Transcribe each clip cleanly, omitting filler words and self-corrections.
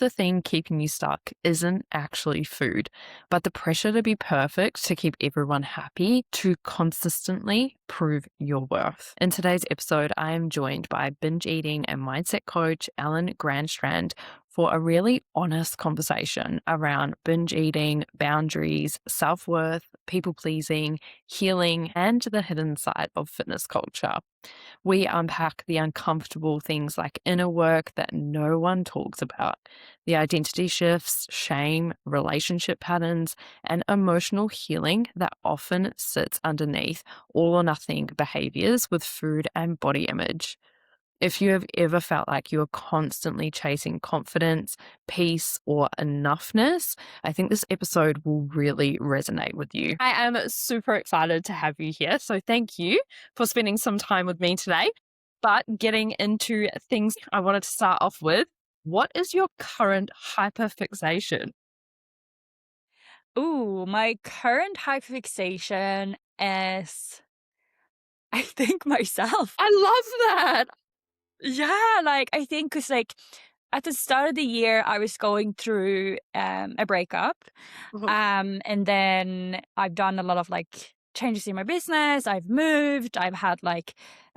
the thing keeping you stuck isn't actually food, but the pressure to be perfect, to keep everyone happy, to consistently prove your worth. In today's episode, I am joined by binge eating and mindset coach Elin Grandstrand for a really honest conversation around binge eating, boundaries, self-worth, people pleasing, healing, and the hidden side of fitness culture. We unpack the uncomfortable things like inner work that no one talks about, the identity shifts, shame, relationship patterns, and emotional healing that often sits underneath all or nothing behaviors with food and body image. If you have ever felt like you are constantly chasing confidence, peace, or enoughness, I think this episode will really resonate with you. I am super excited to have you here. So thank you for spending some time with me today. But getting into things, I wanted to start off with, what is your current hyperfixation? Ooh, my current hyperfixation is, I think, myself. I love that. Yeah, I think because at the start of the year, I was going through a breakup, Mhm. and then I've done a lot of changes in my business. I've moved. I've had a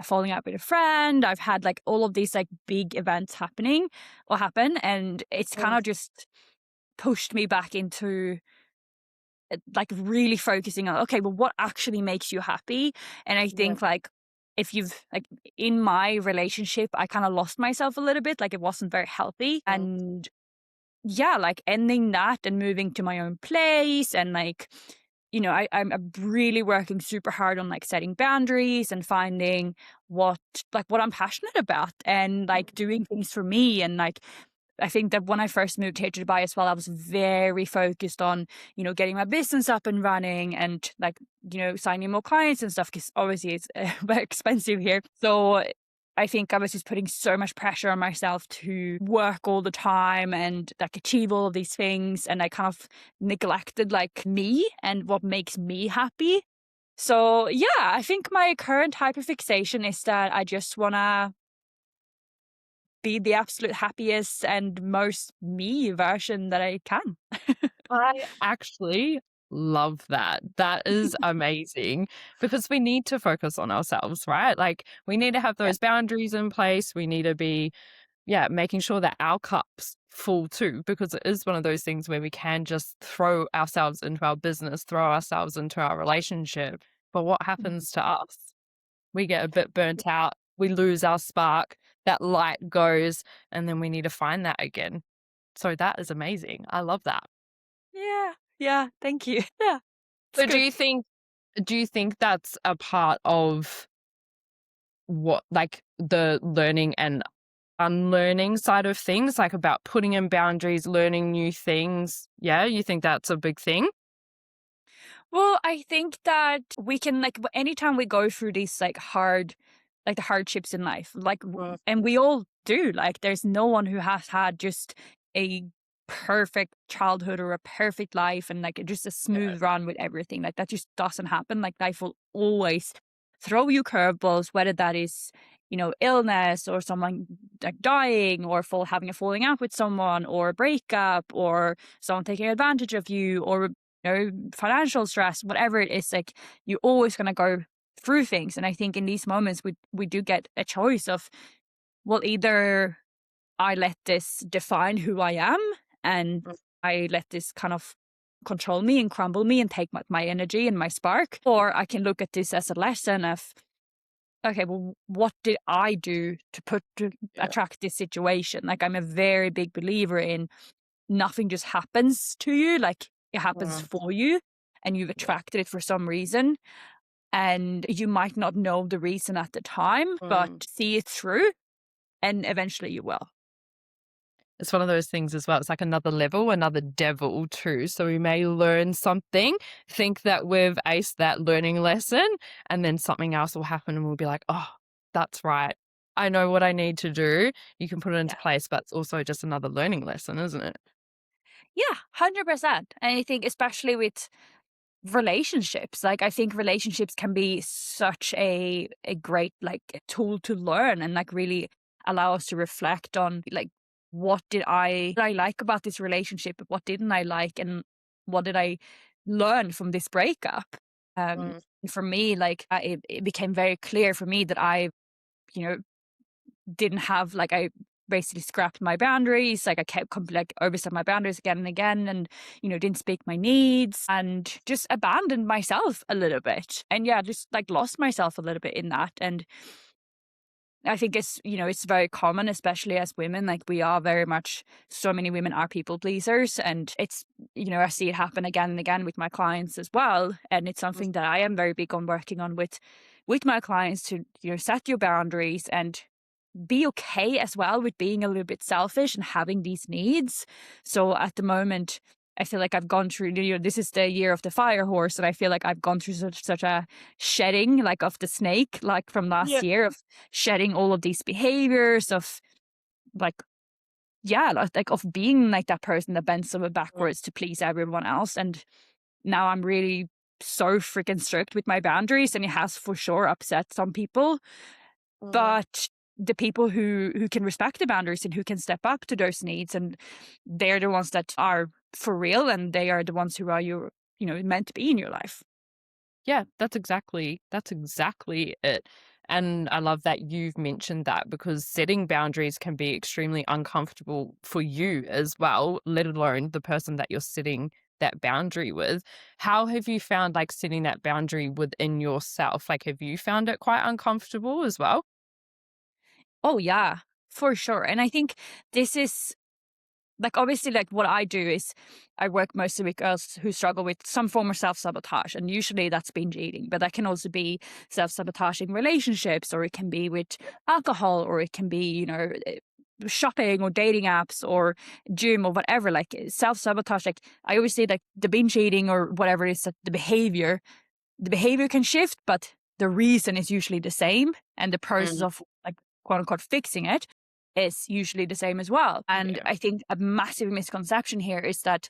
falling out with a friend. I've had all of these big events happening or happen, and it's kind Mm. of just pushed me back into really focusing on, okay, well, what actually makes you happy? And I Yeah. think if you've in my relationship, I kind of lost myself a little bit. It wasn't very healthy. Mm. And yeah, ending that and moving to my own place and I'm really working super hard on setting boundaries and finding what I'm passionate about and doing things for me. And I think that when I first moved here to Dubai as well, I was very focused on, getting my business up and running and signing more clients and stuff because obviously it's very expensive here. So I think I was just putting so much pressure on myself to work all the time and achieve all of these things. And I kind of neglected me and what makes me happy. So yeah, I think my current hyperfixation is that I just want to be the absolute happiest and most me version that I can. I actually love that. That is amazing because we need to focus on ourselves, right? Like we need to have Yeah. those boundaries in place. We need to be, yeah, making sure that our cup's full too, because it is one of those things where we can just throw ourselves into our business, throw ourselves into our relationship. But what Mhm. happens to us? We get a bit burnt out. We lose our spark. That light goes, and then we need to find that again. So that is amazing. I love that. Yeah. Yeah. Thank you. Yeah. It's So good. do you think that's a part of what like the learning and unlearning side of things, like about putting in boundaries, learning new things? Yeah, you think that's a big thing? Well, I think that we can anytime we go through these the hardships in life, Mm. and we all do. There's no one who has had just a perfect childhood or a perfect life and just a Yeah. smooth run with everything. That just doesn't happen. Life will always throw you curveballs, whether that is illness or someone dying or having a falling out with someone or a breakup or someone taking advantage of you or financial stress, whatever it is, you're always going to go through things. And I think in these moments, we do get a choice of, well, either I let this define who I am and Mm. I let this kind of control me and crumble me and take my energy and my spark, or I can look at this as a lesson of, okay, well, what did I do to Yeah. attract this situation? I'm a very big believer in nothing just happens to you, it happens Mm. for you and you've Yeah. attracted it for some reason. And you might not know the reason at the time, but Mm. see it through and eventually you will. It's one of those things as well. It's like another level, another devil too. So we may learn something, think that we've aced that learning lesson, and then something else will happen and we'll be like, oh, that's right. I know what I need to do. You can put it into Yeah. place, but it's also just another learning lesson, isn't it? Yeah, 100%. And I think especially with relationships, I think relationships can be such a great tool to learn and really allow us to reflect on what did I like about this relationship? What didn't I like? And what did I learn from this breakup? Mm. For me, like it became very clear for me that I, you know, didn't have like I basically scrapped my boundaries. Like I kept like overstepped my boundaries again and again, and didn't speak my needs and just abandoned myself a little bit. And yeah, just like lost myself a little bit in that. And I think it's very common, especially as women. Like we are very much, so many women are people pleasers. And it's, I see it happen again and again with my clients as well. And it's Mm. something that I am very big on working on with my clients to, set your boundaries and be okay as well with being a little bit selfish and having these needs. So at the moment, I feel like I've gone through, this is the year of the fire horse, and I feel like I've gone through such a shedding, like of the snake, like from last Yeah. year, of shedding all of these behaviors of like, yeah, like of being like that person that bends over Mm. backwards to please everyone else. And now I'm really so freaking strict with my boundaries, and it has for sure upset some people. Mm. But the people who can respect the boundaries and who can step up to those needs, and they're the ones that are for real, and they are the ones who are meant to be in your life. Yeah, that's exactly it. And I love that you've mentioned that because setting boundaries can be extremely uncomfortable for you as well, let alone the person that you're setting that boundary with. How have you found like setting that boundary within yourself? Like, have you found it quite uncomfortable as well? Oh yeah, for sure. And I think this is like, obviously, like what I do is I work mostly with girls who struggle with some form of self-sabotage, and usually that's binge eating, but that can also be self-sabotaging relationships, or it can be with alcohol, or it can be shopping or dating apps or gym or whatever. Like self-sabotage, like I always say, like the binge eating or whatever it is, that the behavior can shift, but the reason is usually the same, and the process Mm. of, like, quote unquote fixing it is usually the same as well. And Yeah. I think a massive misconception here is that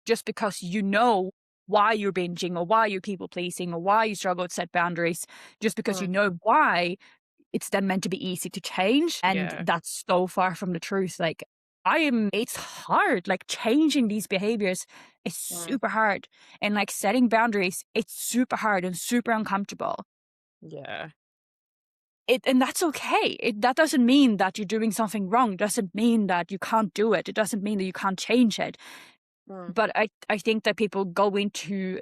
just because you know why you're binging or why you're people pleasing or why you struggle to set boundaries, just because you Mm. know why, it's then meant to be easy to change. And Yeah. that's so far from the truth. Like, it's hard. Like, changing these behaviors is Mm. super hard. And like setting boundaries, it's super hard and super uncomfortable. Yeah. And that's okay. That doesn't mean that you're doing something wrong. Doesn't mean that you can't do it. It doesn't mean that you can't change it. Mm. But I think that people go into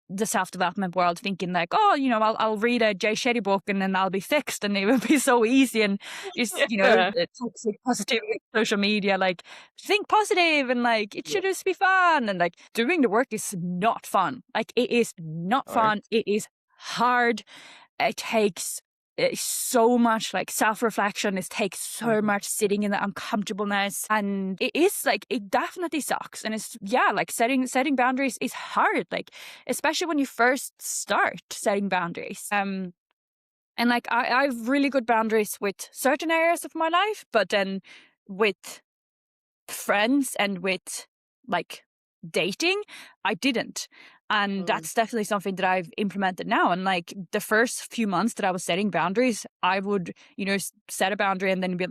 the self-development world thinking like, oh, I'll read a Jay Shetty book and then I'll be fixed, and it will be so easy, and just, Yeah. toxic positivity, social media, like think positive, and like it Yeah. should just be fun, and like doing the work is not fun. Like it is not No. fun. It is hard. It takes so much like self-reflection. It takes so Mhm. much sitting in the uncomfortableness, and it is like, it definitely sucks. And it's, yeah, like setting boundaries is hard, like especially when you first start setting boundaries. And like I have really good boundaries with certain areas of my life, but then with friends and with like dating, I didn't. And Mm. that's definitely something that I've implemented now. And like the first few months that I was setting boundaries, I would, set a boundary and then be,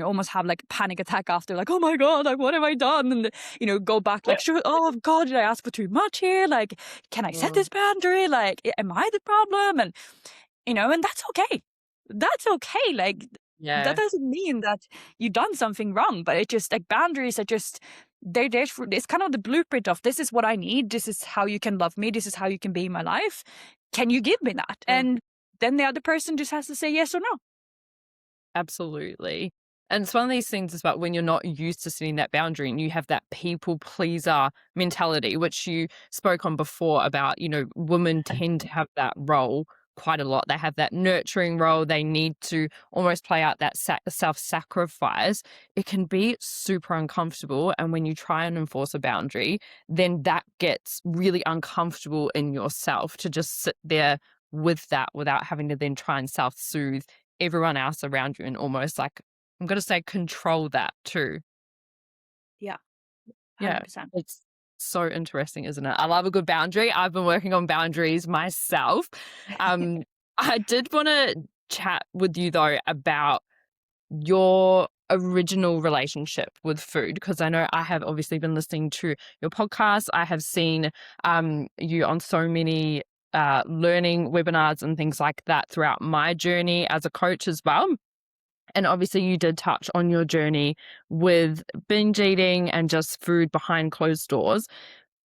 almost have like a panic attack after, like, oh my God, like, what have I done? And, go back like, sure, oh God, did I ask for too much here? Like, can I set Mm. this boundary? Like, am I the problem? And, and that's okay. That's okay. Like, that Yeah. doesn't mean that you've done something wrong, but it just, like, boundaries are just, they're there for, it's kind of the blueprint of, this is what I need. This is how you can love me. This is how you can be in my life. Can you give me that? Yeah. And then the other person just has to say yes or no. Absolutely. And it's one of these things about when you're not used to setting that boundary and you have that people pleaser mentality, which you spoke on before about, women tend to have that role quite a lot. They have that nurturing role. They need to almost play out that self sacrifice. It can be super uncomfortable. And when you try and enforce a boundary, then that gets really uncomfortable in yourself to just sit there with that without having to then try and self soothe everyone else around you and almost like, I'm gonna say control that too. Yeah, Yeah, 100%. it's so interesting, isn't it? I love a good boundary. I've been working on boundaries myself. Um, I did wanna chat with you though about your original relationship with food? Because I know I have obviously been listening to your podcast. I have seen you on so many learning webinars and things like that throughout my journey as a coach as well. And obviously, you did touch on your journey with binge eating and just food behind closed doors.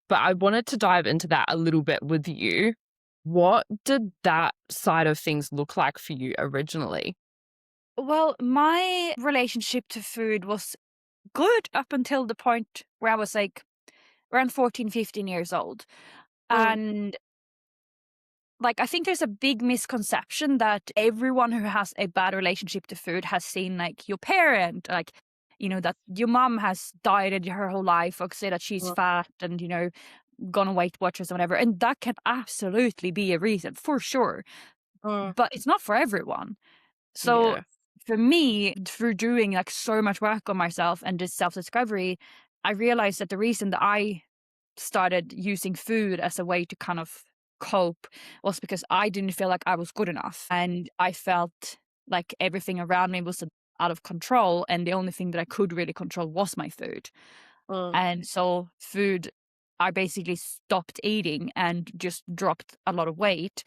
But I wanted to dive into that a little bit with you. What did that side of things look like for you originally? Well, my relationship to food was good up until the point where I was like around 14, 15 years old. Mm, And like, I think there's a big misconception that everyone who has a bad relationship to food has seen like your parent, like, that your mom has dieted her whole life or say that she's mm, fat and, gone on Weight Watchers or whatever. And that can absolutely be a reason for sure. mm. But it's not for everyone. So Yeah, for me, through doing like so much work on myself and this self discovery, I realized that the reason that I started using food as a way to kind of cope was because I didn't feel like I was good enough. And I felt like everything around me was out of control. And the only thing that I could really control was my food. mm, And so, food, I basically stopped eating and just dropped a lot of weight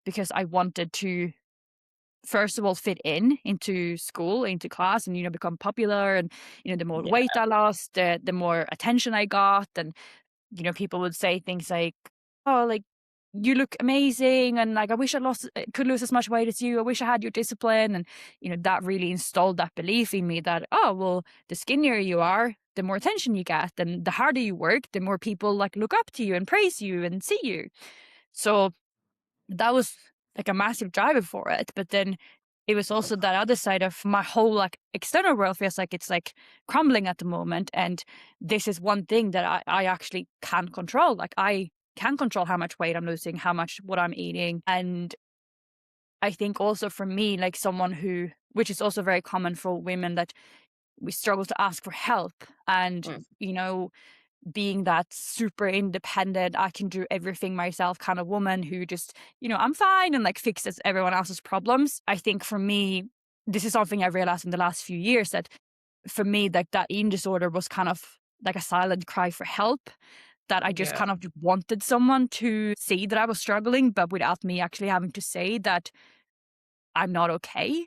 because I wanted to first of all fit in into school, into class, and become popular. And the more yeah, weight I lost, the more attention I got. And people would say things like, oh, like, you look amazing, and like, I wish could lose as much weight as you. I wish I had your discipline. And that really installed that belief in me that, oh, well, the skinnier you are, the more attention you get, and the harder you work, the more people like look up to you and praise you and see you. So that was like a massive driver for it. But then it was also that other side of my whole like external world feels like it's like crumbling at the moment. And this is one thing that I actually can control. Like, I can control how much weight I'm losing, how much what I'm eating. And I think also for me, like someone who, which is also very common for women, that we struggle to ask for help. And, mm, being that super independent, I can do everything myself kind of woman who just, I'm fine and like fixes everyone else's problems. I think for me, this is something I realized in the last few years, that for me, like that eating disorder was kind of like a silent cry for help, that I just yeah, kind of wanted someone to see that I was struggling, but without me actually having to say that I'm not okay.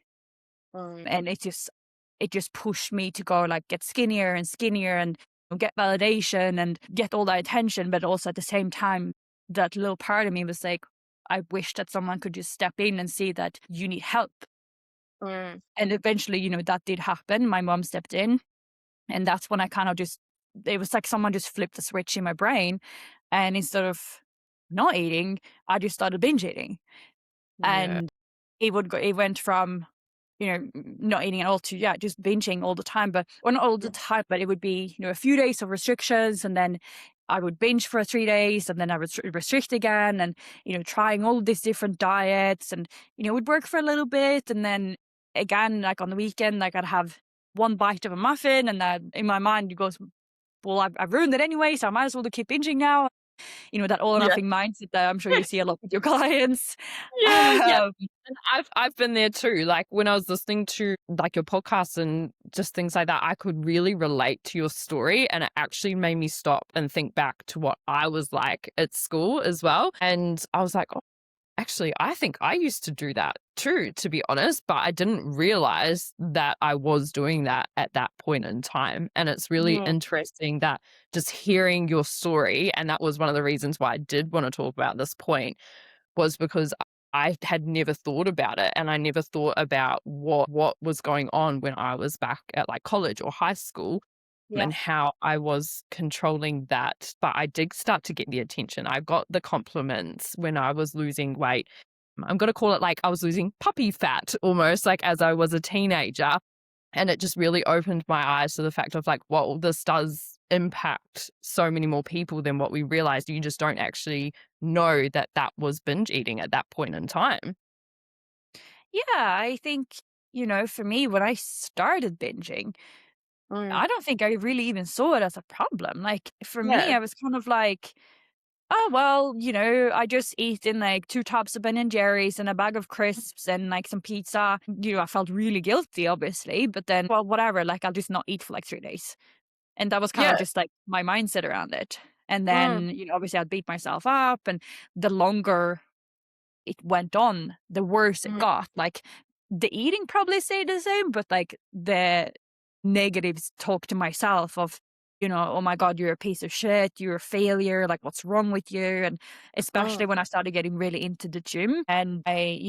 mm, And it just pushed me to go like get skinnier and skinnier and get validation and get all that attention. But also at the same time, that little part of me was like, I wish that someone could just step in and see that you need help. mm, And eventually, that did happen. My mom stepped in, and that's when I kind of just, it was like someone just flipped the switch in my brain. And instead of not eating, I just started binge eating. yeah, And it went from, not eating at all to, yeah, just binging all the time. But, or not all the mm, time, but it would be, a few days of restrictions, and then I would binge for 3 days, and then I would restrict again, and, trying all these different diets. And, it would work for a little bit. And then again, like on the weekend, like I'd have one bite of a muffin, and that in my mind it goes, well, I've ruined it anyway, so I might as well keep binging now. That all or yeah. nothing mindset that I'm sure you see a lot with your clients. Yeah, yeah. Um, And I've been there too. Like when I was listening to like your podcast and just things like that, I could really relate to your story, and it actually made me stop and think back to what I was like at school as well. And I was like, oh, actually, I think I used to do that too, to be honest, but I didn't realize that I was doing that at that point in time. And it's really Yeah. interesting that just hearing your story, and that was one of the reasons why I did want to talk about this point, was because I had never thought about it, and I never thought about what was going on when I was back at, like, college or high school, Yeah. and how I was controlling that. But I did start to get the attention. I got the compliments when I was losing weight. I'm gonna call it like I was losing puppy fat almost, like, as I was a teenager. And it just really opened my eyes to the fact of like, well, this does impact so many more people than what we realized. You just don't actually know that that was binge eating at that point in time. Yeah, I think, for me, when I started binging, Mm, I don't think I really even saw it as a problem. Like, for me, yeah. I was kind of like, oh, well, I just eat in like 2 tubs of Ben& and Jerry's and a bag of crisps and like some pizza. I felt really guilty, obviously, but then, well, whatever, like I'll just not eat for like 3 days. And that was kind of Yeah. just like my mindset around it. And Mm, then, obviously I'd beat myself up, and the longer it went on, the worse it mm, got. Like the eating probably stayed the same, but like the negatives talk to myself of, oh my God, you're a piece of shit, you're a failure, like what's wrong with you? And mm, especially when I started getting really into the gym, and I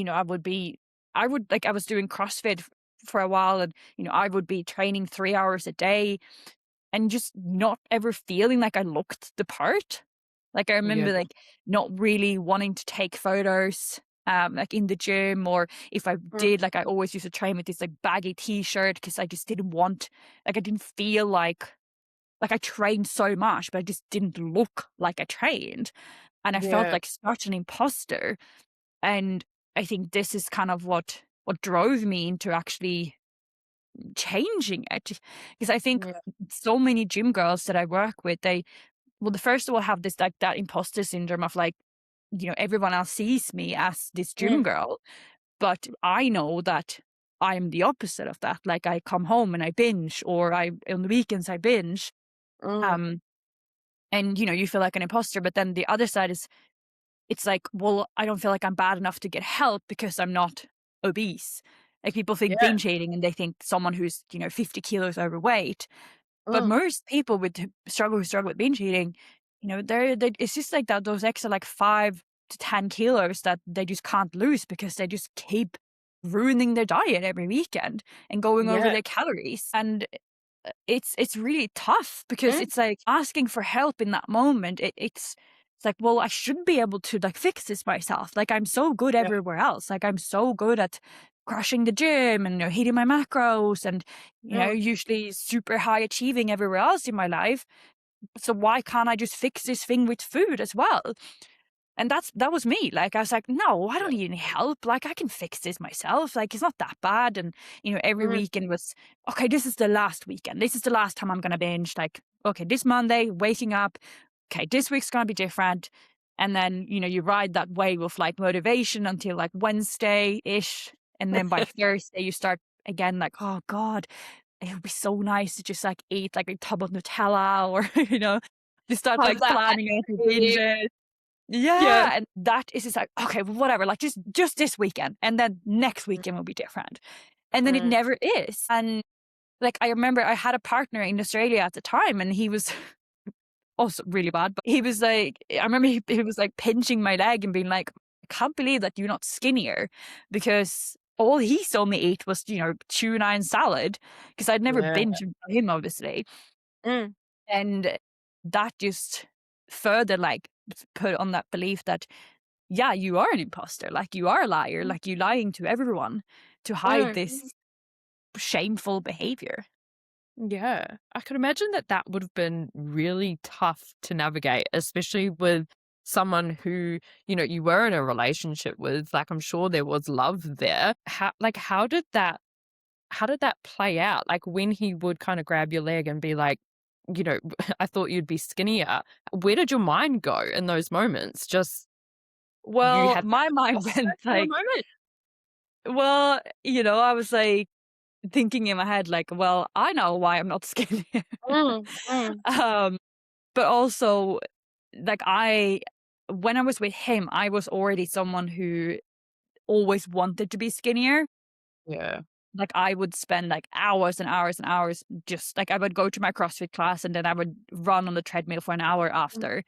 was doing CrossFit for a while, and I would be training 3 hours a day and just not ever feeling like I looked the part. Like, I yeah. remember, like, not really wanting to take photos, like, in the gym, or if I Mm, did, like, I always used to train with this, like, baggy T-shirt because I just didn't want like, I didn't feel like I trained so much, but I just didn't look like I trained, and I felt yeah. like such an imposter, and I think this is kind of what drove me into actually changing it, because I think Yeah. so many gym girls that I work with, the first of all have this like that imposter syndrome of like, everyone else sees me as this gym Mm, girl, but I know that I'm the opposite of that. Like I come home and I binge, or I on the weekends I binge. mm, Um, and you feel like an imposter, but then the other side is it's like, well, I don't feel like I'm bad enough to get help because I'm not obese. Like people think yeah. binge eating and they think someone who's 50 kilos overweight. But Mm, most people who struggle with binge eating, they it's just like that those extra like 5 to 10 kilos that they just can't lose because they just keep ruining their diet every weekend and going over yeah. their calories. And it's really tough because Mm, it's like asking for help in that moment. It's like, well, I should be able to like fix this myself. Like I'm so good yeah. everywhere else. Like I'm so good at crushing the gym and hitting my macros and Mm, usually super high achieving everywhere else in my life. So why can't I just fix this thing with food as well? And that was me. Like I was like, no, I don't yeah. need any help. Like I can fix this myself. Like it's not that bad. And every Mm, weekend was okay. This is the last weekend. This is the last time I'm gonna binge. Like okay, this Monday, waking up. Okay, this week's gonna be different. And then you ride that wave of like motivation until like Wednesday ish, and then by Thursday you start again. Like oh God, it would be so nice to just like eat like a tub of Nutella, or you start have like that planning out your energy. binges. Yeah. Yeah, and that is just like, okay, well, whatever, like just this weekend, and then next weekend will be different. And then it Mm, never is. And like I remember I had a partner in Australia at the time, and he was also really bad, but he was like I remember he was like pinching my leg and being like, I can't believe that you're not skinnier, because all he saw me eat was, tuna and salad, because I'd never yeah. binged with him, obviously. Mm, And that just further like put on that belief that yeah, you are an imposter, like you are a liar, mm, like you lying to everyone to hide mm. this shameful behavior. Yeah, I could imagine that that would have been really tough to navigate, especially with someone who, you were in a relationship with. Like, I'm sure there was love there. How did that play out? Like, when he would kind of grab your leg and be like, I thought you'd be skinnier. Where did your mind go in those moments? Just you Well, had my that mind went circular like, moment. well, I was like thinking in my head, like, well, I know why I'm not skinny. Mm, mm, um, but also, like, when I was with him, I was already someone who always wanted to be skinnier. yeah. Like, I would spend, like, hours and hours and hours just like, I would go to my CrossFit class, and then I would run on the treadmill for an hour Mm, after,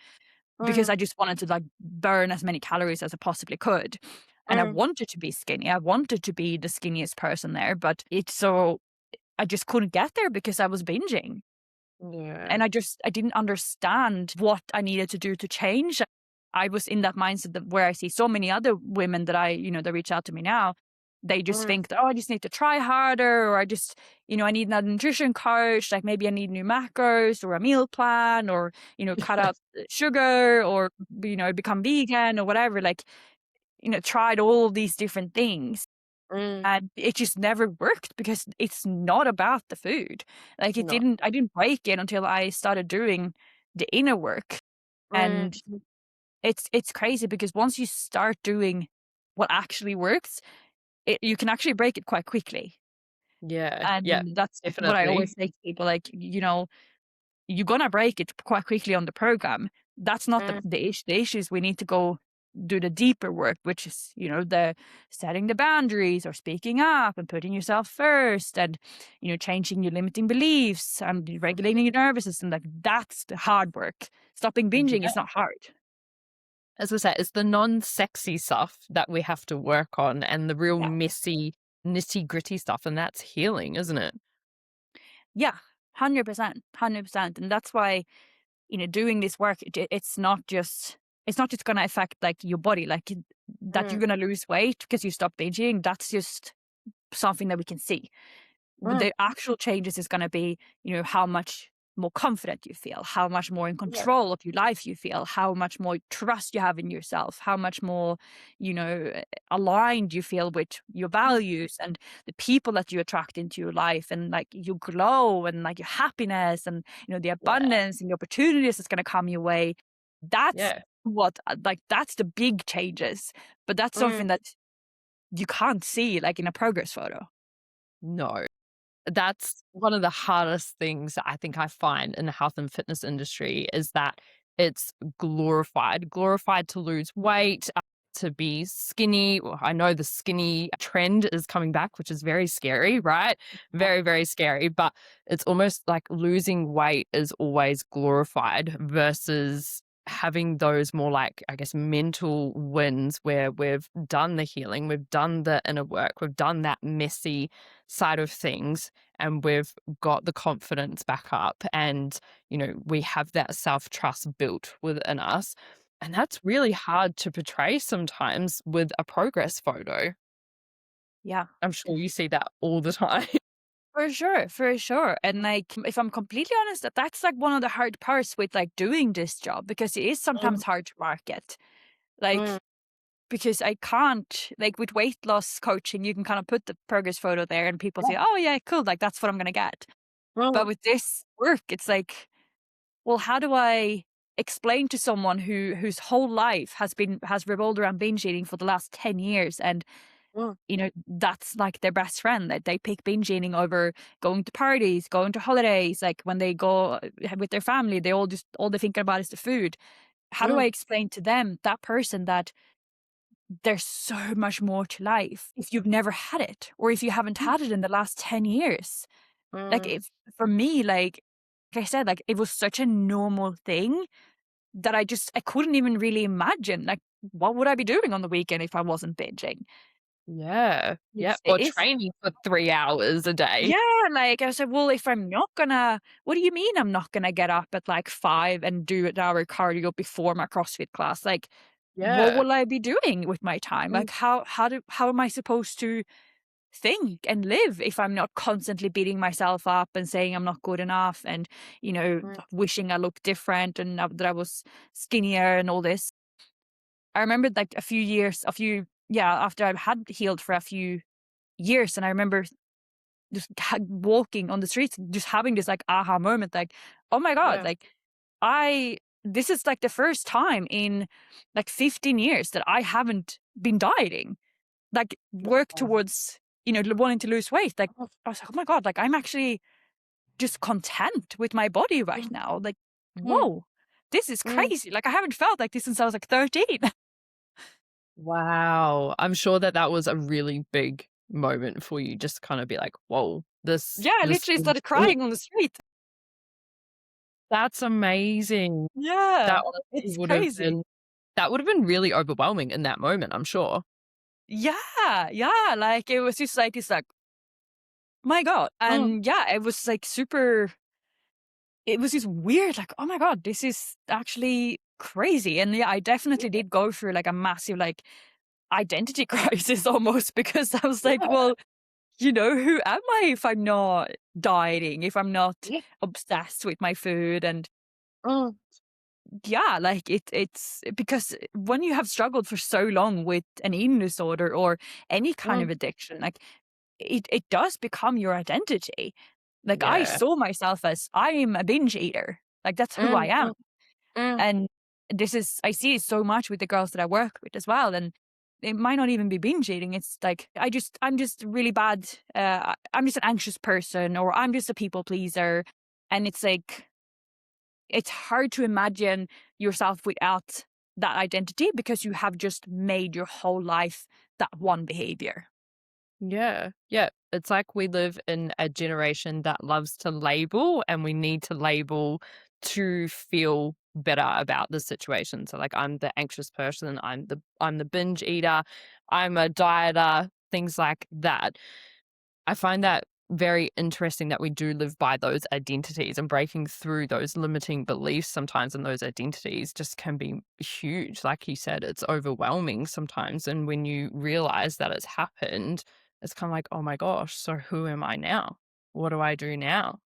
because mm, I just wanted to, like, burn as many calories as I possibly could, and I mm. wanted to be skinny. I wanted to be the skinniest person there, but I just couldn't get there because I was binging, Yeah. and I didn't understand what I needed to do to change. I was in that mindset that where I see so many other women that that reach out to me now, they just Mm. think that, "Oh, I just need to try harder," or "I just, I need another nutrition coach, like, maybe I need new macros or a meal plan, or, cut out sugar, or, become vegan," or whatever, like, tried all these different things. Mm. And it just never worked because it's not about the food. Like, No. I didn't break it until I started doing the inner work. Mm. And it's crazy because once you start doing what actually works, you can actually break it quite quickly. Yeah. Yeah. And that's what I always Definitely. say to people, like, you're gonna break it quite quickly on the program. That's not Mm, the issue. The issue is we need to go do the deeper work, which is, the setting the boundaries or speaking up and putting yourself first and, changing your limiting beliefs and regulating your nervous system. Like that's the hard work. Stopping binging yeah. is not hard. As I say, it's the non-sexy stuff that we have to work on and the real Yeah. messy, nitty-gritty stuff, and that's healing, isn't it? Yeah. 100%. 100%. And that's why, doing this work, it's not just going to affect like your body, like that you're Mm, going to lose weight because you stop binging. That's just something that we can see. mm, The actual changes is going to be, how much more confident you feel, how much more in yeah. control of your life you feel, how much more trust you have in yourself, how much more, aligned you feel with your Mm, values and the people that you attract into your life and like your glow and like your happiness and, the yeah. abundance and the opportunities that's going to come your way. That's Yeah. that's the big changes. But that's Mm, something that you can't see like in a progress photo. no. That's one of the hardest things that I think I find in the health and fitness industry is that it's glorified to lose weight, to be skinny. Well, I know the skinny trend is coming back, which is very scary, right? Very, very scary. But it's almost like losing weight is always glorified versus having those more like, I guess, mental wins where we've done the healing, we've done the inner work, we've done that messy side of things and we've got the confidence back up and we have that self-trust built within us, and that's really hard to portray sometimes with a progress photo. Yeah. I'm sure you see that all the time. For sure, for sure. And like, if I'm completely honest, that's like one of the hard parts with like doing this job because it is Mm, sometimes hard to market. Like, mm, because I can't, like, with weight loss coaching, you can kind of put the progress photo there and people yeah, say, oh, yeah, cool. Like, that's what I'm going to get. But mm, with this work, it's like, well, how do I explain to someone whose whole life has revolved around binge eating for the last 10 years and mm, that's like their best friend that they pick binge eating over going to parties, going to holidays. Like when they go with their family, all they think about is the food. How do I mm, explain to them, that person, that there's so much more to life if you've never had it or if you haven't mm, had it in the last 10 years? Like mm. if for me, like I said, like it was such a normal thing that I couldn't even really imagine. Like, what would I be doing on the weekend if I wasn't binging? Yeah, yeah, or It's training for 3 hours a day. Yeah, like, I said, "Well, if I'm not gonna what do you mean I'm not gonna get up at, like, 5 and do an hour cardio before my CrossFit class? Like, what Yeah. will I be doing with my time? Mm, Like, how am I supposed to think and live if I'm not constantly beating myself up and saying I'm not good enough and, mm, wishing I looked different and that I was skinnier and all this?" I remembered, like, after I had healed for a few years, and I remember just walking on the streets, just having this like aha moment, like, oh my God, yeah. like this is like the first time in like 15 years that I haven't been dieting, like work Wow. towards, wanting to lose weight. Like, Oh, I was like, oh my God, like I'm actually just content with my body right mm, now. Like, mm, whoa, this is mm. crazy. Like, I haven't felt like this since I was like 13. Wow. I'm sure that that was a really big moment for you just to kind of be like, "Whoa, this Yeah, I this literally is started crying on the street. that's amazing." Yeah, That honestly it's would have crazy. been that would have been really overwhelming in that moment, I'm sure. Yeah, yeah, like it was just like it's like my God. Mm, And yeah, it was like it was just weird, like, oh my God, this is actually crazy. And yeah, I definitely yeah, did go through like a massive like identity crisis almost because I was like, yeah, well, who am I if I'm not dieting, if I'm not yeah, obsessed with my food? And mm, yeah, like it's because when you have struggled for so long with an eating disorder or any kind mm, of addiction, like it does become your identity. Like I yeah. saw myself as I am a binge eater. Like that's who I Mm, am. mm, mm, And I see it so much with the girls that I work with as well. And it might not even be binge eating. It's like, I'm just really bad. I'm just an anxious person, or I'm just a people pleaser. And it's like, it's hard to imagine yourself without that identity because you have just made your whole life that one behavior. Yeah. Yeah. It's like we live in a generation that loves to label, and we need to label to feel better about the situation. So like I'm the anxious person, I'm the binge eater, I'm a dieter, things like that. I find that very interesting that we do live by those identities, and breaking through those limiting beliefs sometimes in those identities just can be huge. Like you said, it's overwhelming sometimes. And when you realize that it's happened, it's kind of like, oh my gosh, so who am I now? What do I do now?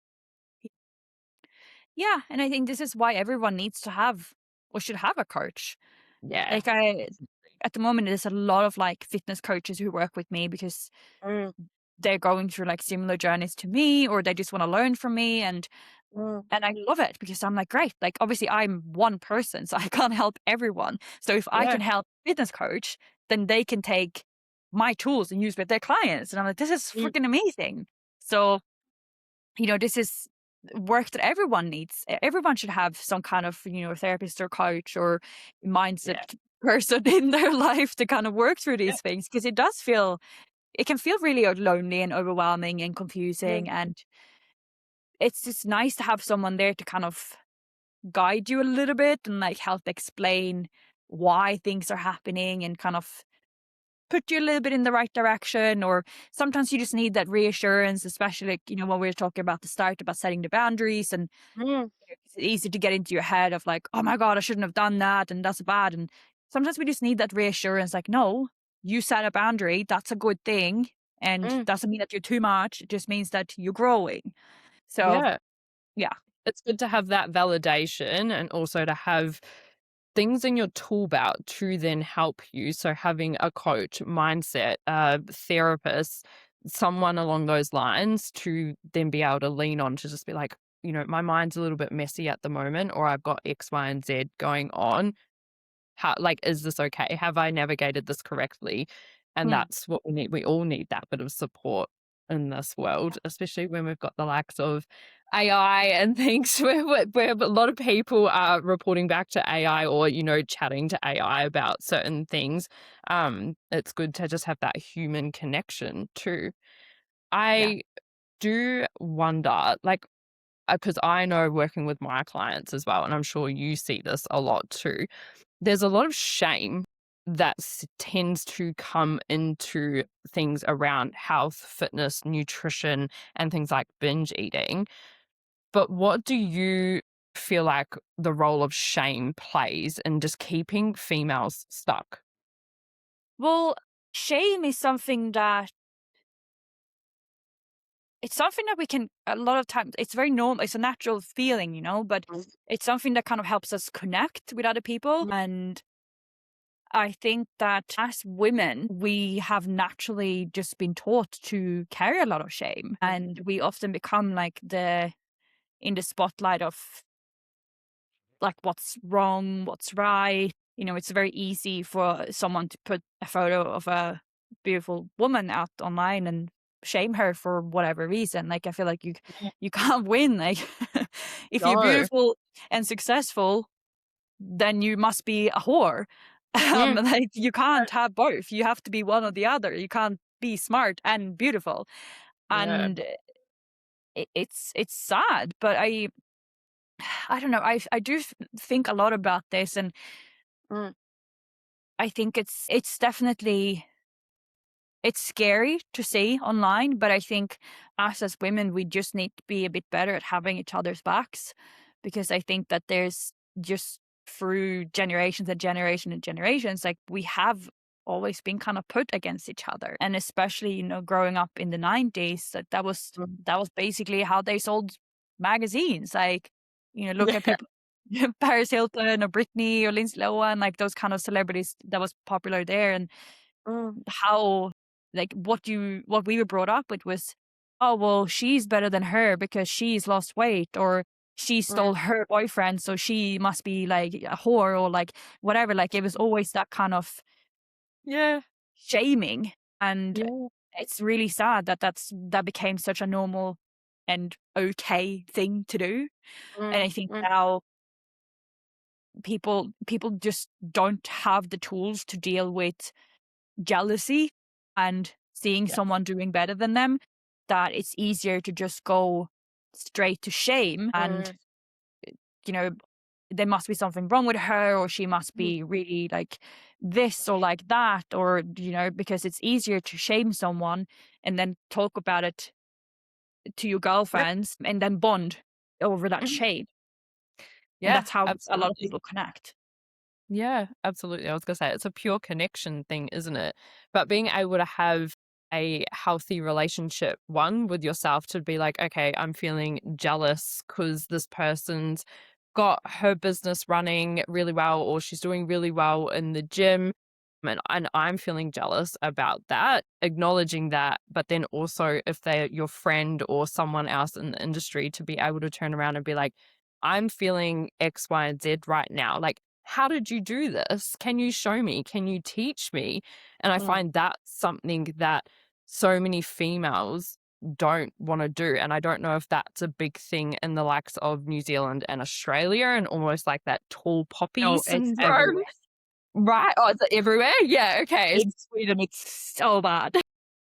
Yeah, and I think this is why everyone needs to have or should have a coach. Yeah. Like at the moment, there's a lot of like fitness coaches who work with me because Mm, they're going through like similar journeys to me, or they just want to learn from me. mm, And I love it because I'm like, great. Like, obviously, I'm one person, so I can't help everyone. So if I yeah. can help a fitness coach, then they can take my tools and use with their clients. And I'm like, this is Mm, freaking amazing. So, this is work that everyone needs. Everyone should have some kind of, therapist or coach or mindset yeah. person in their life to kind of work through Yeah. these things because it can feel really lonely and overwhelming and Mm, confusing. And it's just nice to have someone there to kind of guide you a little bit and like help explain why things are happening and kind of put you a little bit in the right direction. Or sometimes you just need that reassurance, especially like, when we were talking about the start about setting the boundaries. And mm, it's easy to get into your head of like, oh my God, I shouldn't have done that and that's bad. And sometimes we just need that reassurance, like, no, you set a boundary, that's a good thing. And mm, doesn't mean that you're too much. It just means that you're growing. So yeah. yeah. It's good to have that validation, and also to have things in your tool belt to then help you. So having a coach, mindset, therapist, someone along those lines to then be able to lean on to just be like, my mind's a little bit messy at the moment, or I've got X, Y, and Z going on. How, like, is this okay? Have I navigated this correctly? And Mm. that's what we need. We all need that bit of support in this world, especially when we've got the likes of AI and things where a lot of people are reporting back to AI, or, chatting to AI about certain things. It's good to just have that human connection too. Yeah. I do wonder, like, because I know working with my clients as well, and I'm sure you see this a lot too, there's a lot of shame that tends to come into things around health, fitness, nutrition, and things like binge eating. But what do you feel like the role of shame plays in just keeping females stuck? Well, shame is something that it's something that we can a lot of times it's very normal. It's a natural feeling, but it's something that kind of helps us connect with other people. And I think that as women, we have naturally just been taught to carry a lot of shame. And we often become like in the spotlight of like what's wrong, what's right. It's very easy for someone to put a photo of a beautiful woman out online and shame her for whatever reason. Like I feel like you Mm, you can't win. Like if you're no. beautiful and successful, then you must be a whore. Mm, Like you can't have both. You have to be one or the other. You can't be smart and beautiful. yeah. And it's sad, but I don't know. I do think a lot about this, and Mm, I think it's definitely it's scary to see online, but I think us as women, we just need to be a bit better at having each other's backs because I think that there's just through generations and generation and generations, like we have always been kind of put against each other. And especially, growing up in the 90s, mm. that was basically how they sold magazines. Like, look at Yeah. people Paris Hilton or Britney or Lindsay Lohan, like those kind of celebrities that was popular there. And Mm, how like what we were brought up with was, oh well, she's better than her because she's lost weight, or she stole Mm. her boyfriend, so she must be like a whore or like whatever. Like it was always that kind of Yeah. shaming. And Yeah. it's really sad that that became such a normal and okay thing to do. And I Mm. think Mm. now people just don't have the tools to deal with jealousy and seeing Yes. someone doing better than them, that it's easier to just go straight to shame and, Mm. you know, there must be something wrong with her, or she must Mm. be really like this or like that, or, because it's easier to shame someone and then talk about it to your Yep. girlfriends and then bond over that Mhm. shame. And Yeah, that's how a lot of absolutely. people connect. Yeah, absolutely. I was gonna say it's a pure connection thing, isn't it? But being able to have a healthy relationship, one with yourself, to be like, okay, I'm feeling jealous because this person's got her business running really well, or she's doing really well in the gym. And I'm feeling jealous about that, acknowledging that, but then also if they're your friend or someone else in the industry, to be able to turn around and be like, I'm feeling X, Y, and Z right now. Like, how did you do this? Can you show me? Can you teach me? And I Mm. find that something that so many females don't want to do. And I don't know if that's a big thing in the likes of New Zealand and Australia, and almost like that tall poppy No, it's syndrome. everywhere. Right? Oh, is it everywhere? Yeah, okay. In Sweden, it's so bad.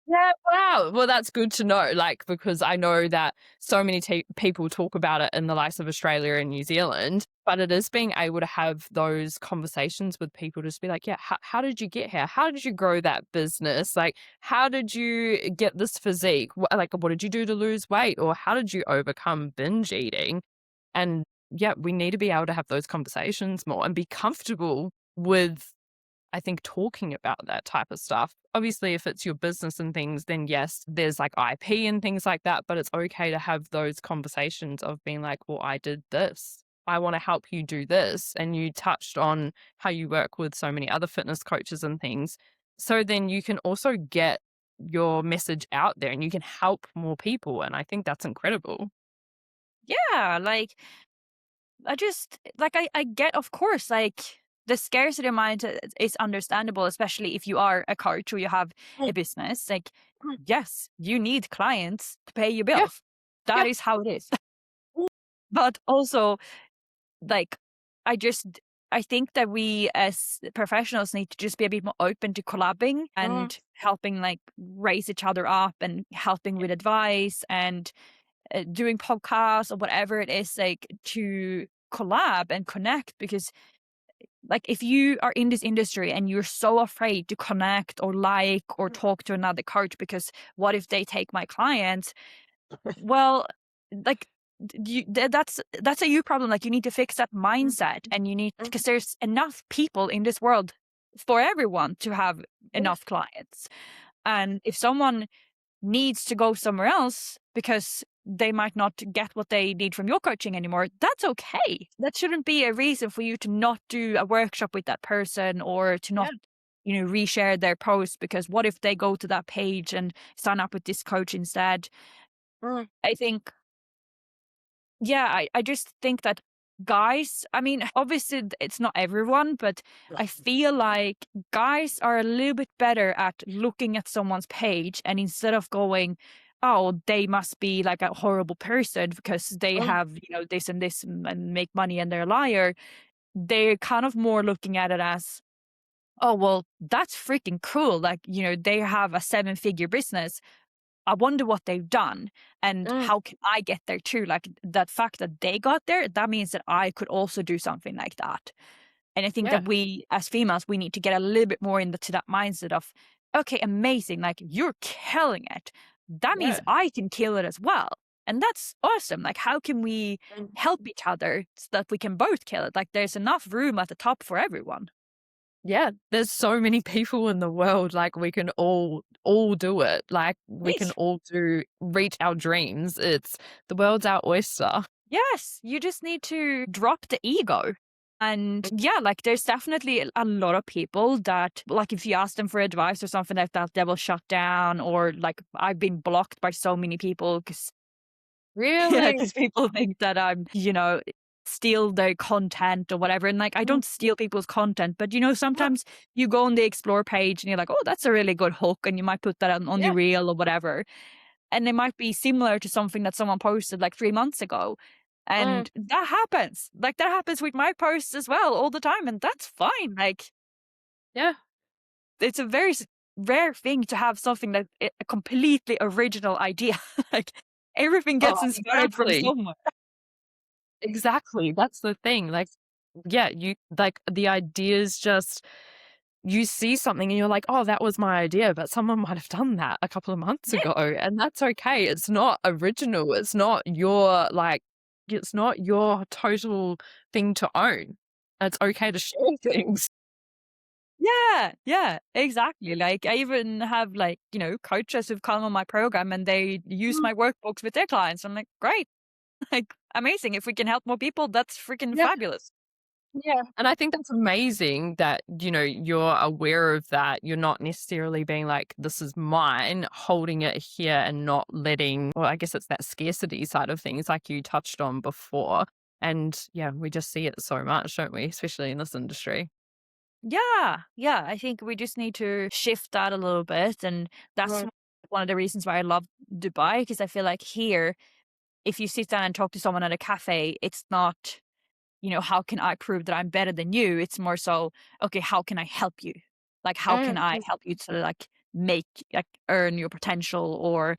Yeah, wow. Well, that's good to know, like, because I know that so many people talk about it in the likes of Australia and New Zealand, but it is being able to have those conversations with people, just be like, yeah, how did you get here? How did you grow that business? Like, how did you get this physique? What did you do to lose weight? Or how did you overcome binge eating? And yeah, we need to be able to have those conversations more and be comfortable with, I think, talking about that type of stuff. Obviously, if it's your business and things, then yes, there's like IP and things like that, but it's okay to have those conversations of being like, well, I did this. I want to help you do this. And you touched on how you work with so many other fitness coaches and things. So then you can also get your message out there and you can help more people. And I think that's incredible. Yeah, like I just like I get, of course, like the scarcity mind is understandable, especially if you are a coach or you have a Mm. business. Like, Mm. yes, you need clients to pay your Yeah. bills. That Yeah. is how it is. Mm. But also, like, I just I think that we as professionals need to just be a bit more open to collabing Mm. and helping like raise each other up and helping Yeah. with advice and doing podcasts or whatever it is, like to collab and connect. Because like if you are in this industry and you're so afraid to connect or like or Mm. talk to another coach because what if they take my clients, well, like that's a you problem. Like you need to fix that Mm. mindset, and you need, Mm. because there's enough people in this world for everyone to have Yeah. enough clients. And if someone needs to go somewhere else because they might not get what they need from your coaching anymore, that's okay. That shouldn't be a reason for you to not do a workshop with that person or to Yeah. not, reshare their post, because what if they go to that page and sign up with this coach instead? Mm. I think, yeah, I just think that guys, I mean, obviously it's not everyone, but Yeah. I feel like guys are a little bit better at looking at someone's page, and instead of going, oh, they must be like a horrible person because they Mm. have, this and this and make money and they're a liar, they're kind of more looking at it as, oh, well, that's freaking cool. Like, they have a 7-figure business. I wonder what they've done and Mm. how can I get there too? Like that fact that they got there, that means that I could also do something like that. And I think Yeah. that we as females, we need to get a little bit more into that mindset of, okay, amazing. Like you're killing it. That means Yeah. I can kill it as well. And that's awesome. Like, how can we Mm. help each other so that we can both kill it? Like, there's enough room at the top for everyone. Yeah, there's so many people in the world, like, we can all do it, like, we can Right. all reach our dreams. It's the world's our oyster. Yes, you just need to drop the ego. And yeah, like there's definitely a lot of people that, like, if you ask them for advice or something like that, they will shut down. Or like, I've been blocked by so many people because Yeah, Really? because people think that I'm, steal their content or whatever. And like, I Mm, don't steal people's content, but mm, sometimes you go on the explore page and you're like, oh, that's a really good hook. And you might put that on your yeah. reel or whatever. And it might be similar to something that someone posted like 3 months ago. Mm, And that happens. Like, that happens with my posts as well all the time. And that's fine. Like, yeah. it's a very rare thing to have something that a completely original idea. Like, everything gets Oh, inspired from exactly. somewhere. Exactly. That's the thing. Like, yeah, you like the ideas just you see something and you're like, oh, that was my idea, but someone might have done that a couple of months Yeah. ago. And that's okay. It's not original. It's not your it's not your total thing to own. It's okay to share things. Yeah, yeah, exactly. Like, I even have, like, coaches who've come on my program and they use Mm, my workbooks with their clients. I'm like, great, like, amazing. If we can help more people, that's freaking yeah. fabulous. Yeah. And I think that's amazing that, you're aware of that. You're not necessarily being like, this is mine, holding it here and not letting, well, I guess it's that scarcity side of things, like you touched on before. And yeah, we just see it so much, don't we? Especially in this industry. Yeah, yeah. I think we just need to shift that a little bit. And that's Mm, one of the reasons why I love Dubai, because I feel like here, if you sit down and talk to someone at a cafe, it's not, how can I prove that I'm better than you? It's more so, okay, how can I help you? Like, how can mm, I mm, help you to like earn your potential or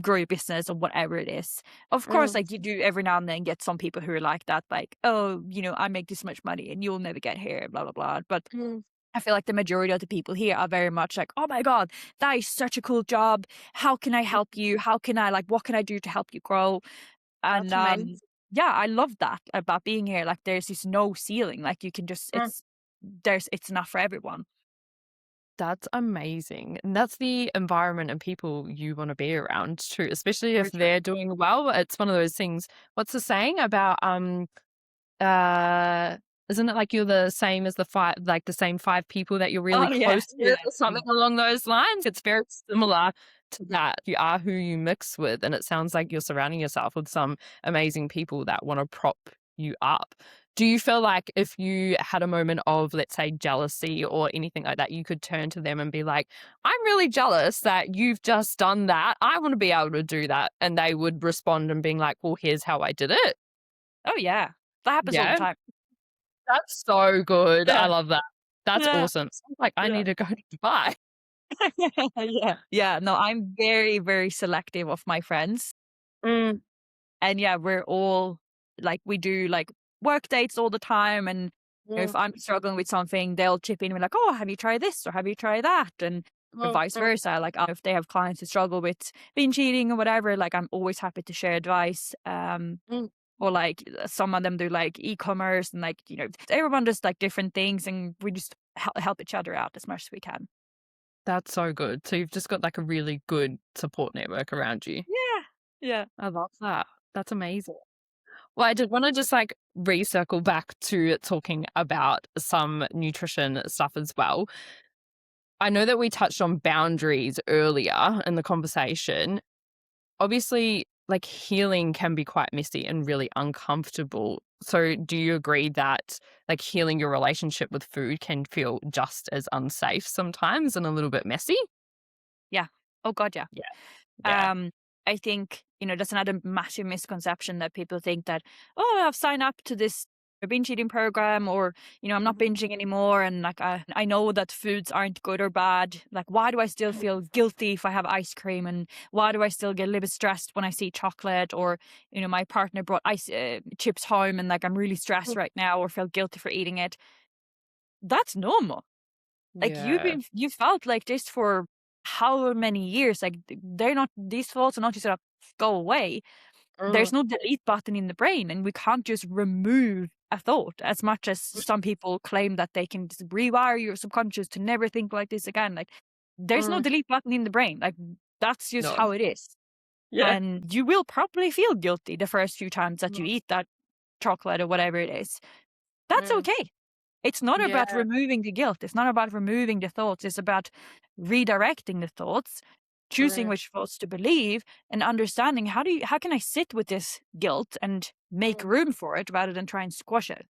grow your business or whatever it is? Of course, mm, like you do every now and then get some people who are like that, like, oh, I make this much money and you'll never get here, blah, blah, blah. But mm, I feel like the majority of the people here are very much like, oh my God, that is such a cool job. How can I mm. help you? How can I, like, what can I do to help you grow? And That's amazing. yeah, I love that about being here. Like, there's this no ceiling. Like, you can just it's enough for everyone. That's amazing. And that's the environment and people you want to be around too, especially if Very true. they're doing well. It's one of those things. What's the saying about uh isn't it like you're the same as the same five people that you're really Oh yeah, close yeah, with or yeah. something along those lines? It's very similar to that. You are who you mix with, and it sounds like you're surrounding yourself with some amazing people that want to prop you up. Do you feel like if you had a moment of, let's say, jealousy or anything like that, you could turn to them and be like, I'm really jealous that you've just done that. I want to be able to do that. And they would respond and being like, well, here's how I did it. Oh yeah, that happens all the Yeah. time. That's so good. I Yeah, love that. That's yeah, awesome. Sounds like I yeah, need to go to Dubai. yeah, yeah. No, I'm very, very selective of my friends. Mm, And yeah, we're all like, we do like work dates all the time. And if mm, I'm struggling with something, they'll chip in and be like, oh, have you tried this or have you tried that? And mm, vice mm, versa. Like, if they have clients who struggle with binge eating or whatever, like, I'm always happy to share advice. mm. Or like, some of them do like e-commerce and like, everyone does like different things and we just help each other out as much as we can. That's so good. So you've just got like a really good support network around you. Yeah. Yeah. I love that. That's amazing. Well, I did want to just like recircle back to talking about some nutrition stuff as well. I know that we touched on boundaries earlier in the conversation. Obviously, like healing can be quite messy and really uncomfortable. So, do you agree that like healing your relationship with food can feel just as unsafe sometimes and a little bit messy? Yeah. Oh God, yeah. Yeah. Yeah. Um, I think, that's another massive misconception that people think that, oh, I've signed up to this binge eating program or, I'm not Mhm. binging anymore. And like, I know that foods aren't good or bad. Like, why do I still feel guilty if I have ice cream? And why do I still get a little bit stressed when I see chocolate or, my partner brought chips home and like, I'm really stressed Mhm. right now or feel guilty for eating it. That's normal. Like, Yeah. you felt like this for how many years? Like, they're not, these thoughts are not just gonna go away. There's Mm, no delete button in the brain, and we can't just remove a thought as much as mm, some people claim that they can just rewire your subconscious to never think like this again. Like, there's no mm. delete button in the brain. Like, that's just No. how it is. Yeah. And you will probably feel guilty the first few times that you Mm, eat that chocolate or whatever it is. That's mm. okay. It's not about Yeah. removing the guilt. It's not about removing the thoughts. It's about redirecting the thoughts choosing Mm. which thoughts to believe, and understanding how can I sit with this guilt and make Mm. room for it rather than try and squash it.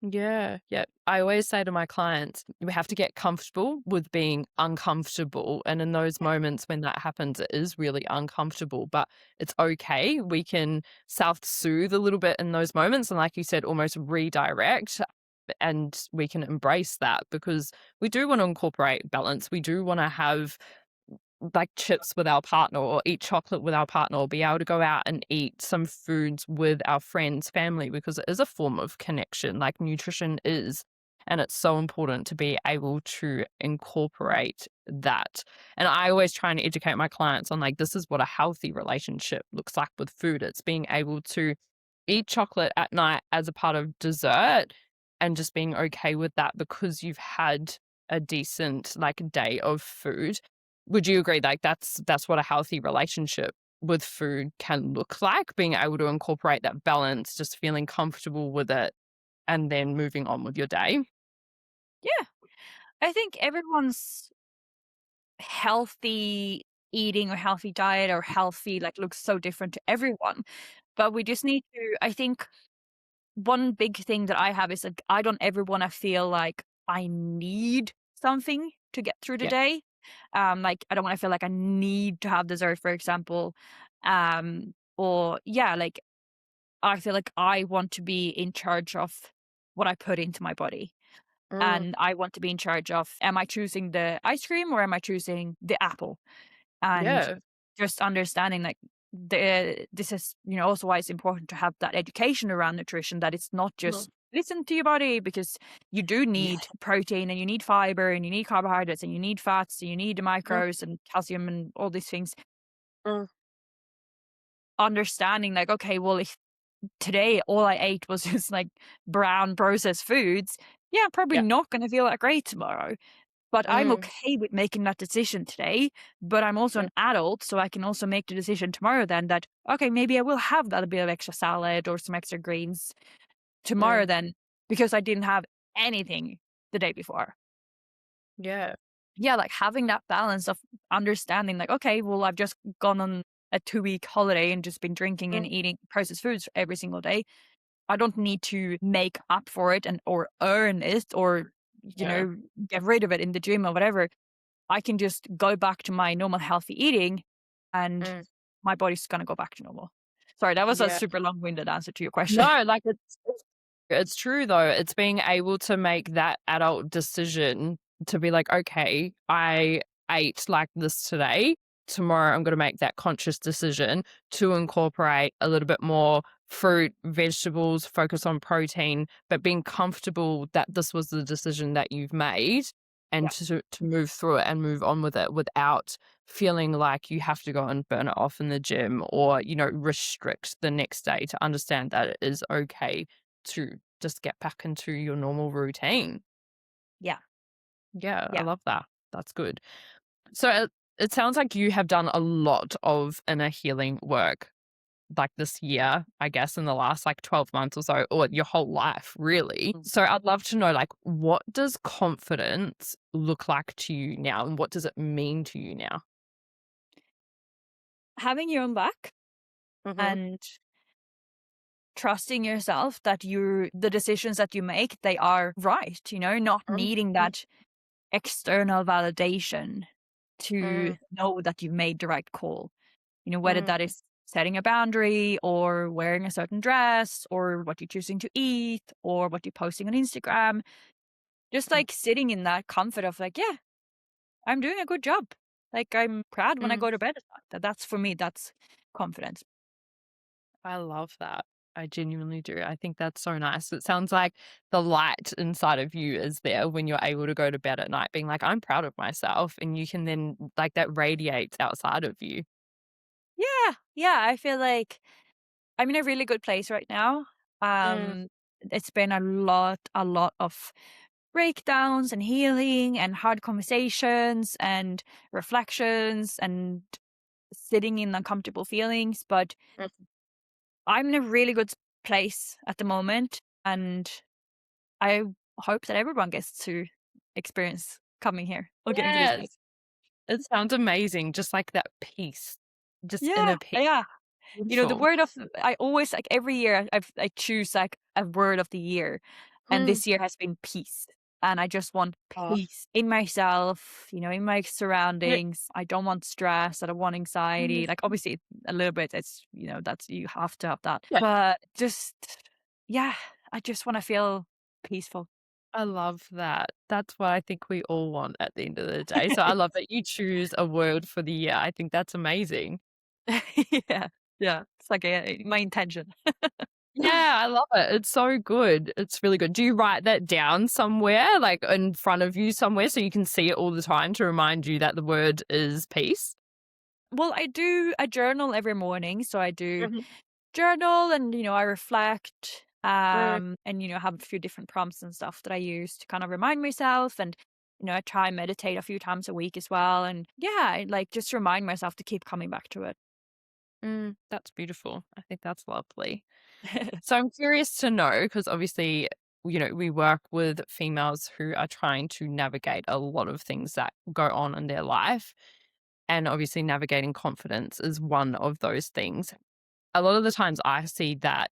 Yeah, yeah. I always say to my clients, we have to get comfortable with being uncomfortable. And in those Yeah. moments when that happens, it is really uncomfortable, but it's okay. We can self soothe a little bit in those moments. And like you said, almost redirect. And we can embrace that because we do want to incorporate balance. We do want to have like chips with our partner or eat chocolate with our partner or be able to go out and eat some foods with our friends, family, because it is a form of connection, like nutrition is. And it's so important to be able to incorporate that. And I always try and educate my clients on like, this is what a healthy relationship looks like with food. It's being able to eat chocolate at night as a part of dessert and just being okay with that because you've had a decent like day of food. Would you agree, like, that's what a healthy relationship with food can look like, being able to incorporate that balance, just feeling comfortable with it, and then moving on with your day? Yeah. I think everyone's healthy eating or healthy diet or healthy like looks so different to everyone. But we just need to, I think one big thing that I have is like I don't ever want to feel like I need something to get through the Yeah. day. Like I don't want to feel like I need to have dessert, for example. Or yeah, like I feel like I want to be in charge of what I put into my body. Mm, And I want to be in charge of, am I choosing the ice cream or am I choosing the apple? And yeah. just understanding like this is, also why it's important to have that education around nutrition, that it's not Mhm. just listen to your body, because you do Yeah. need protein and you need fiber and you need carbohydrates and you need fats and you need the Mm, micros and calcium and all these things. mm, Understanding like, okay, well, if today all I ate was just like brown processed foods, yeah, I'm probably yeah. not going to feel that great tomorrow. But I'm Mm, okay with making that decision today, but I'm also mm, an adult, so I can also make the decision tomorrow then that, okay, maybe I will have that a bit of extra salad or some extra greens tomorrow mm, then, because I didn't have anything the day before. yeah. Yeah, like having that balance of understanding like, okay, well, I've just gone on a 2-week holiday and just been drinking and Mm, eating processed foods every single day. I don't need to make up for it and or earn it or, yeah. get rid of it in the gym or whatever. I can just go back to my normal healthy eating and Mm, my body's gonna go back to normal. Sorry, that was a yeah. super long-winded answer to your question. No, like, it's true though. It's being able to make that adult decision to be like, "Okay, I ate like this today. Tomorrow, I'm gonna make that conscious decision to incorporate a little bit more fruit, vegetables, focus on protein," but being comfortable that this was the decision that you've made and Yeah, to move through it and move on with it without feeling like you have to go and burn it off in the gym or, restrict the next day, to understand that it is okay to just get back into your normal routine. yeah, Yeah, I yeah. love that. That's good. So it sounds like you have done a lot of inner healing work like this year, I guess, in the last like 12 months or so, or your whole life, really. So I'd love to know, like, what does confidence look like to you now? And what does it mean to you now? Having your own back Mm-hmm. and trusting yourself that the decisions that you make, they are right, not needing that external validation to Mm, know that you've made the right call. Whether mm, that is setting a boundary or wearing a certain dress or what you're choosing to eat or what you're posting on Instagram. Just mm, like sitting in that comfort of like, yeah, I'm doing a good job. Like I'm proud when I mm. go to bed at night. That's for me, that's confidence. I love that. I genuinely do. I think that's so nice. It sounds like the light inside of you is there when you're able to go to bed at night being like, I'm proud of myself. And you can then, like, that radiates outside of you. Yeah. Yeah. I feel like I'm in a really good place right now. Mm, Um, it's been a lot of breakdowns and healing and hard conversations and reflections and sitting in uncomfortable feelings. But mm. I'm in a really good place at the moment. And I hope that everyone gets to experience coming here or getting to this Yes. place. It sounds amazing, just like that peace, just Yeah, inner peace. yeah. The Beautiful. word of I always like every year I choose like a word of the year, and Mm. this year has been peace. And I just want Oh, peace in myself, in my yeah. surroundings. I don't want stress. I don't want anxiety. Mm. Like obviously a little bit, that's you have to have that. Yeah, But just yeah, I just want to feel peaceful. I love that. That's what I think we all want at the end of the day. So I love that you choose a word for the year. I think that's amazing. Yeah. Yeah. It's like my intention. Yeah, I love it. It's so good. It's really good. Do you write that down somewhere, like in front of you somewhere so you can see it all the time to remind you that the word is peace? Well, I do a journal every morning. So I do Mhm. journal and, I reflect, Mm. and, have a few different prompts and stuff that I use to kind of remind myself. And, I try and meditate a few times a week as well. And yeah, I, like just remind myself to keep coming back to it. That's beautiful. I think that's lovely. So I'm curious to know, because obviously, we work with females who are trying to navigate a lot of things that go on in their life. And obviously, navigating confidence is one of those things. A lot of the times, I see that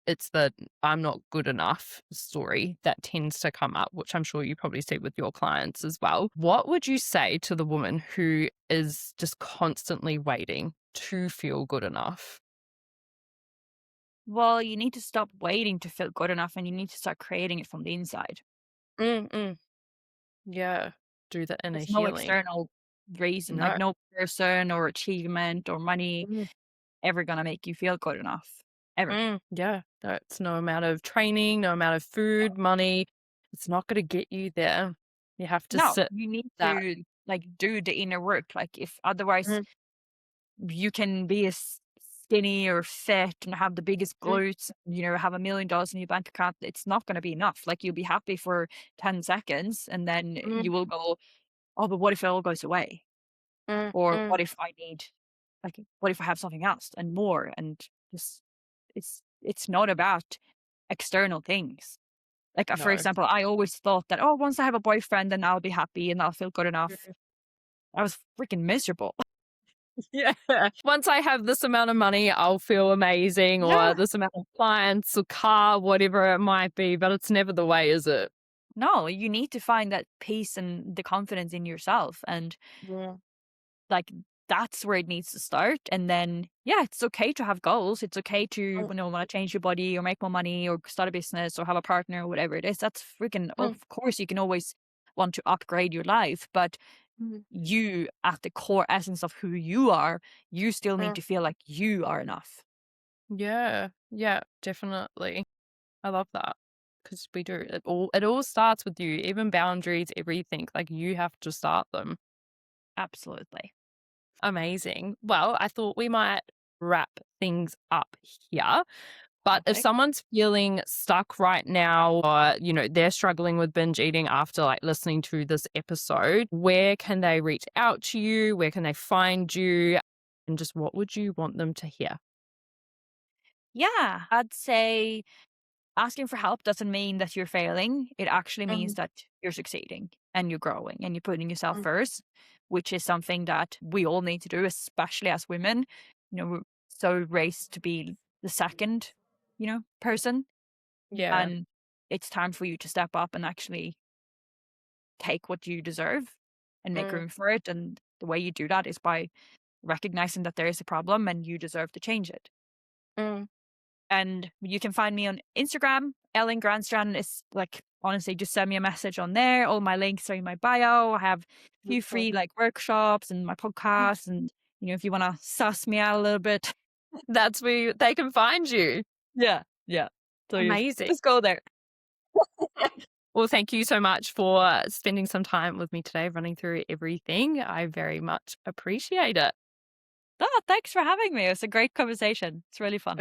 it's the I'm not good enough story that tends to come up, which I'm sure you probably see with your clients as well. What would you say to the woman who is just constantly waiting to feel good enough? Well, you need to stop waiting to feel good enough and you need to start creating it from the inside. Mm-mm. Yeah. Do the inner There's no healing. external reason, like No. no person or achievement or money Mm, ever gonna make you feel good enough. Ever. yeah. That's no amount of training, no amount of food, money. It's not going to get you there. You have to No, sit you need that. to like do the inner work. Like if otherwise Mm, you can be as skinny or fit and have the biggest mm, glutes, have $1 million in your bank account, it's not going to be enough. Like you'll be happy for 10 seconds and then mm, you will go, oh, but what if it all goes away? mm, Or mm. what if I need, like, what if I have something else and more? And just, it's not about external things. Like, for No. example, I always thought that, oh, once I have a boyfriend, then I'll be happy and I'll feel good enough. Mm. I was freaking miserable. Yeah. Once I have this amount of money, I'll feel amazing, or Yeah. this amount of clients, or car, whatever it might be. But it's never the way, is it? No, you need to find that peace and the confidence in yourself. And Yeah. like, that's where it needs to start. And then, yeah, it's okay to have goals. It's okay to, Mm, want to change your body or make more money or start a business or have a partner or whatever it is. That's freaking, mm, of course, you can always want to upgrade your life. But mm, you, at the core essence of who you are, you still need mm. to feel like you are enough. Yeah. Yeah. Definitely. I love that because we do. It all starts with you, even boundaries, everything. Like you have to start them. Absolutely. Amazing. Well, I thought we might wrap things up here. But if Perfect. someone's feeling stuck right now, or they're struggling with binge eating after like listening to this episode, where can they reach out to you? Where can they find you? And just what would you want them to hear? Yeah, I'd say asking for help doesn't mean that you're failing. It actually means Mhm, that you're succeeding and you're growing and you're putting yourself mm, first, which is something that we all need to do, especially as women. We're so raised to be the second, person. yeah. And it's time for you to step up and actually take what you deserve and make Mm, room for it. And the way you do that is by recognizing that there is a problem and you deserve to change it. mm, And you can find me on Instagram. Elin Grandstrand is like, honestly, just send me a message on there. All my links are in my bio. I have a few beautiful. free like workshops and my Mm. podcast. And, if you want to suss me out a little bit. That's where they can find you. Yeah. Yeah. So you Amazing. just go there. Well, thank you so much for spending some time with me today, running through everything. I very much appreciate it. Oh, thanks for having me. It was a great conversation. It's really fun.